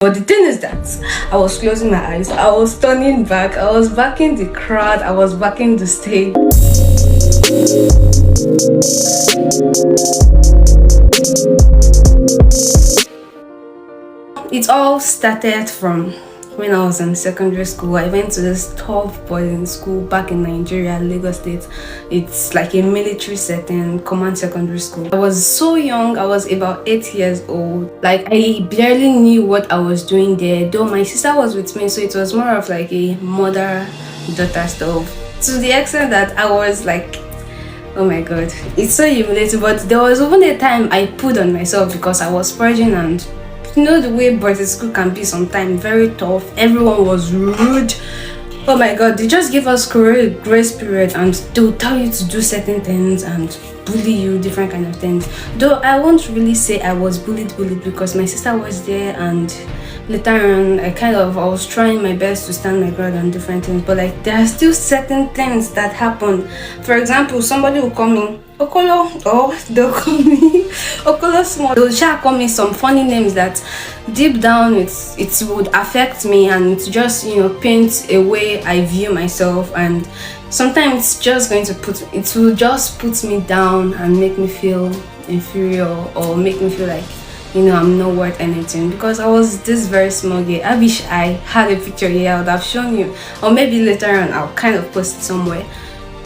But the thing is that I was closing my eyes, I was turning back, I was backing the crowd, I was backing the stage. It all started from when I was in secondary school. I went to this tough boarding school back in Nigeria, Lagos State. It's like a military setting, command secondary school. I was so young, I was about 8 years old. Like, I barely knew what I was doing there, though my sister was with me, so it was more of like a mother-daughter stuff. To the extent that I was like, oh my god, it's so humiliating. But there was even a time I put on myself because I was purging, and you know the way boarding school can be sometimes very tough. Everyone was rude. Oh my god, they just give us grace period and they'll tell you to do certain things and bully you, different kind of things. Though I won't really say I was bullied because my sister was there, and later on I was trying my best to stand my ground on different things, but like there are still certain things that happen. For example, somebody will come in Okolo, or they'll call me Okolo Small. They'll just call me some funny names that deep down it would affect me, and it just paint a way I view myself, and sometimes it's just going to it will just put me down and make me feel inferior, or make me feel like I'm not worth anything, because I was this very small girl. I wish I had a picture here, I would have shown you, or maybe later on I'll kind of post it somewhere.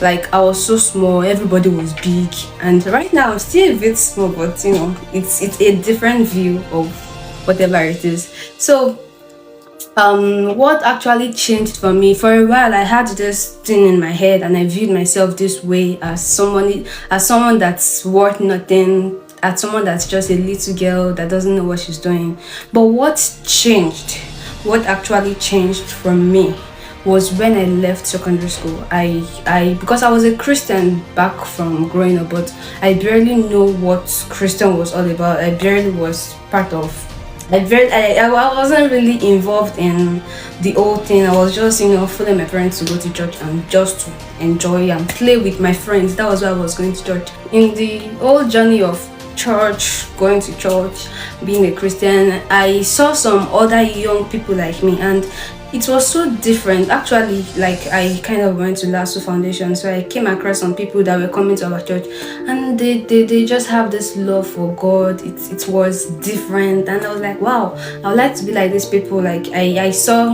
Like, I was so small, everybody was big, and right now I'm still a bit small, but it's a different view of whatever it is. So what actually changed for me, for a while I had this thing in my head and I viewed myself this way, as someone that's worth nothing, as someone that's just a little girl that doesn't know what she's doing. But what actually changed from me was when I left secondary school. Because I was a Christian back from growing up, but I barely know what Christian was all about. I barely was part of. I wasn't really involved in the whole thing. I was just following my parents to go to church and just to enjoy and play with my friends. That was why I was going to church. In the whole journey of church, going to church, being a Christian, I saw some other young people like me, and it was so different. Actually, like, I kind of went to Lasso Foundation, so I came across some people that were coming to our church, and they just have this love for God. It was different, and I was like, wow, I would like to be like these people. Like, I saw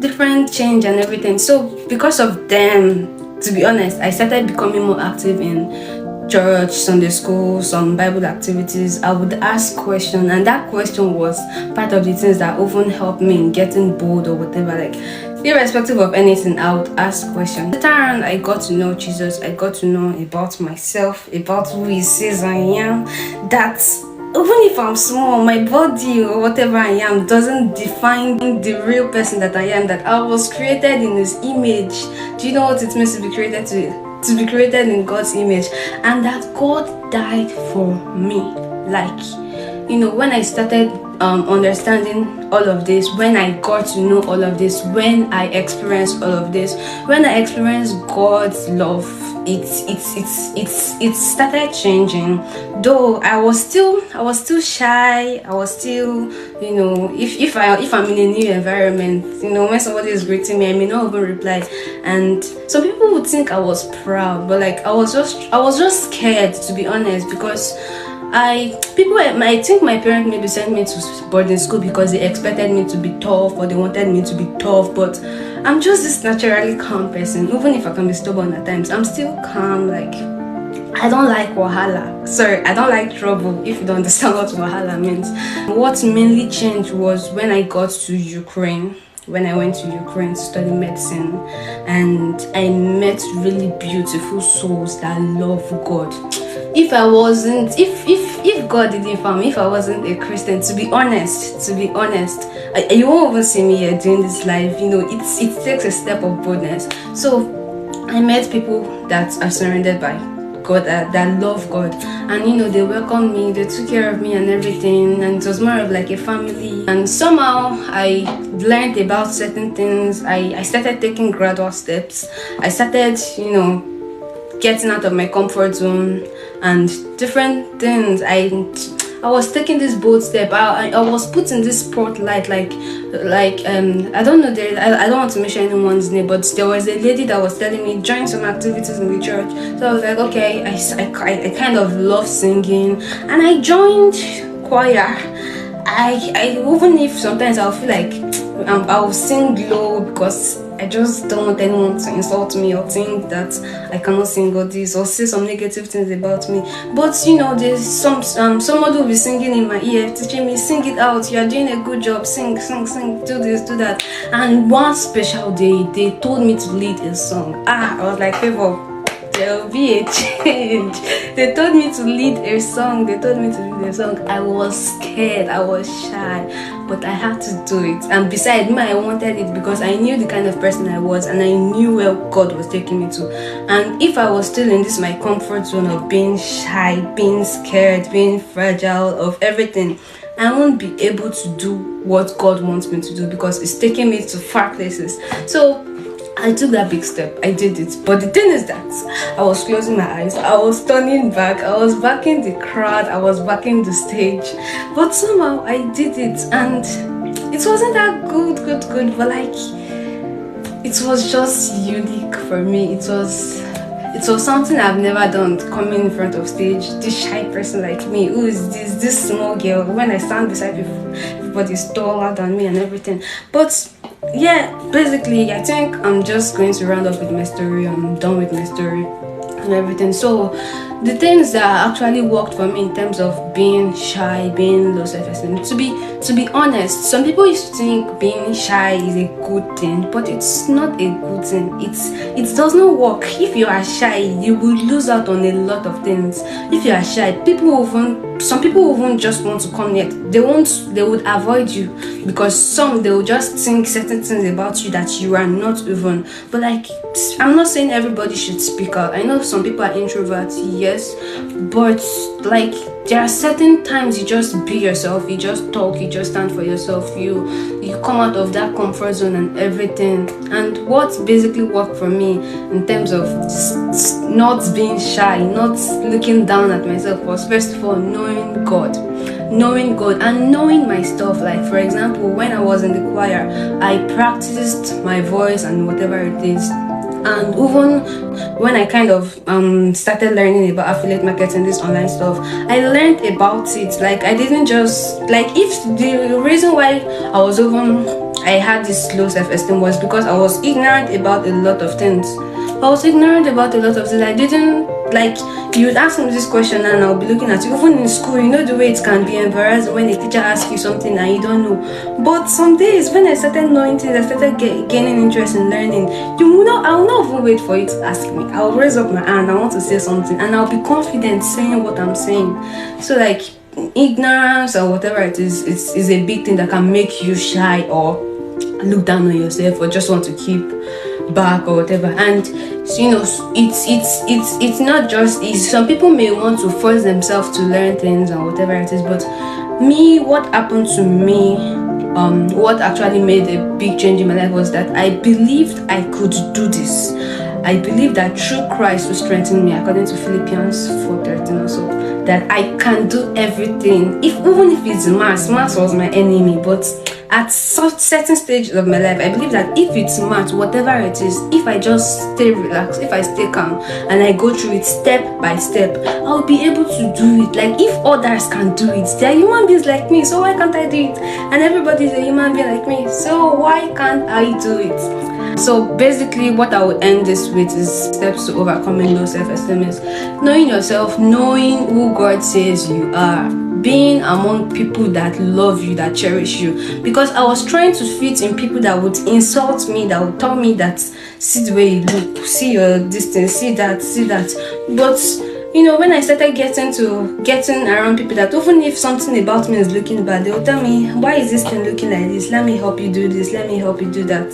different change and everything. So because of them, to be honest, I started becoming more active in church, Sunday school, some Bible activities. I would ask questions, and that question was part of the things that often helped me in getting bold or whatever. Like, irrespective of anything, I would ask questions. Later on, I got to know Jesus. I got to know about myself, about who He says I am. That even if I'm small, my body or whatever I am doesn't define the real person that I am. That I was created in His image. Do you know what it means to be created to be created in God's image, and that God died for me? Like, when I started understanding all of this, when I got to know all of this, when I experienced all of this, when I experienced God's love, it started changing. Though I was still shy. I was still, if I'm in a new environment, when somebody is greeting me, I may not even reply, and some people would think I was proud, but like, I was just scared, to be honest, because I think my parents maybe sent me to boarding school because they expected me to be tough, or they wanted me to be tough, but I'm just this naturally calm person. Even if I can be stubborn at times, I'm still calm. Like, I don't like wahala. Sorry, I don't like trouble, if you don't understand what wahala means. What mainly changed was when I got to Ukraine. When I went to Ukraine to study medicine, and I met really beautiful souls that love God. If God didn't found me, if I wasn't a Christian, to be honest, you won't even see me here doing this live. It takes a step of boldness. So I met people that are surrounded by God, that love God, and they welcomed me, they took care of me and everything, and it was more of like a family. And somehow I learned about certain things. I started taking gradual steps. I started getting out of my comfort zone and different things. I was taking this bold step. I was put in this spotlight, I don't know, I don't want to mention anyone's name, but there was a lady that was telling me join some activities in the church. So I was like, okay, I kind of love singing, and I joined choir. I even if sometimes I'll feel like I'll sing low because I just don't want anyone to insult me or think that I cannot sing or this or say some negative things about me. But there's someone will be singing in my ear, teaching me, sing it out, you are doing a good job, sing, do this, do that. And one special day, they told me to lead a song. I was like, favor, there will be a change. They told me to lead a song. I was scared, I was shy, but I had to do it. And besides me, I wanted it because I knew the kind of person I was, and I knew where God was taking me to. And if I was still in this my comfort zone of being shy, being scared, being fragile, of everything, I won't be able to do what God wants me to do, because it's taking me to far places. So I took that big step. I did it. But the thing is that I was closing my eyes. I was turning back. I was backing the crowd. I was backing the stage. But somehow I did it. And it wasn't that good. But it was just unique for me. It was something I've never done, coming in front of stage. This shy person like me, who is this small girl. When I stand beside people, everybody's taller than me and everything. But yeah, basically I think I'm just going to round up with my story. I'm done with my story and everything. So the things that actually worked for me in terms of being shy, being low self-esteem, to be honest, some people used to think being shy is a good thing, but it's not a good thing. It does not work. If you are shy, you will lose out on a lot of things. If you are shy, some people won't just want to come near. They would avoid you, because they will just think certain things about you that you are not even. But I'm not saying everybody should speak out. I know some people are introverts, yes, but there are certain times you just be yourself, you just talk, you just stand for yourself, you come out of that comfort zone and everything. And what basically worked for me in terms of not being shy, not looking down at myself, was first of all knowing God and knowing my stuff. Like, for example, when I was in the choir, I practiced my voice and whatever it is. And even when I kind of started learning about affiliate marketing, this online stuff, I learned about it. I didn't just if the reason why I had this low self-esteem was because I was ignorant about a lot of things. I didn't you would ask me this question and I'll be looking at you. Even in school, the way it can be embarrassing when a teacher asks you something and you don't know. But some days when I started knowing things, I started gaining interest in learning. I will not even wait for you to ask me. I'll raise up my hand. I want to say something, and I'll be confident saying what I'm saying. So ignorance or whatever it is a big thing that can make you shy or look down on yourself or just want to keep back or whatever. And it's not just easy. Some people may want to force themselves to learn things and whatever it is, but what happened to me, what actually made a big change in my life was that I believed I could do this. I believe that through Christ who strengthened me, according to Philippians 4:13 or so, that I can do everything. Even if it's maths was my enemy, but at certain stages of my life, I believe that if it's math, whatever it is, if I just stay relaxed, if I stay calm, and I go through it step by step, I'll be able to do it. If others can do it, they're human beings like me, so why can't I do it? And everybody's a human being like me, so why can't I do it? So basically what I would end this with is steps to overcoming low self-esteem is knowing yourself, knowing who God says you are, being among people that love you, that cherish you. Because I was trying to fit in people that would insult me, that would tell me that see the way you look, see your distance, see that. But when I started getting around people that even if something about me is looking bad, they will tell me, why is this thing looking like this? Let me help you do this, let me help you do that.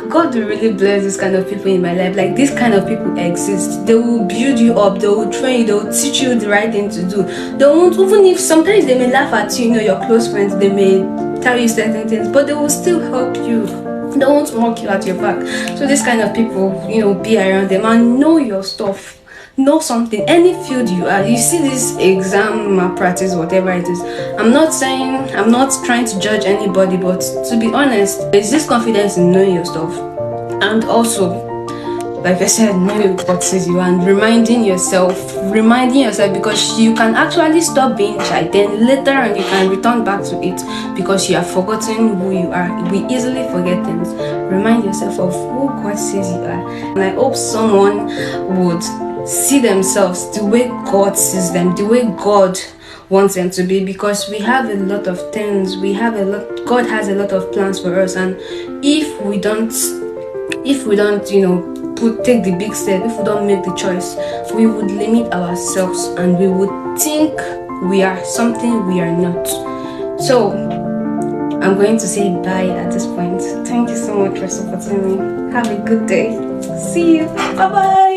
God will really bless this kind of people in my life. These kind of people exist. They will build you up, they will train you, they will teach you the right thing to do. They won't, even if sometimes they may laugh at you, your close friends, they may tell you certain things, but they will still help you. They won't mock you at your back. So this kind of people, be around them and know your stuff. know something, any field you are. You see this exam malpractice, whatever it is. I'm not trying to judge anybody, but to be honest, there's this confidence in knowing your stuff, and also, like I said, knowing what says you, and reminding yourself, because you can actually stop being shy, then later on you can return back to it because you have forgotten who you are. We easily forget things. Remind yourself of who God says you are, and I hope someone would see themselves the way God sees them, the way God wants them to be, because we have a lot of things, God has a lot of plans for us, and if we don't take the big step, if we don't make the choice, we would limit ourselves and we would think we are something we are not. So I'm going to say bye at this point. Thank you so much for supporting me. Have a good day. See you. Bye bye.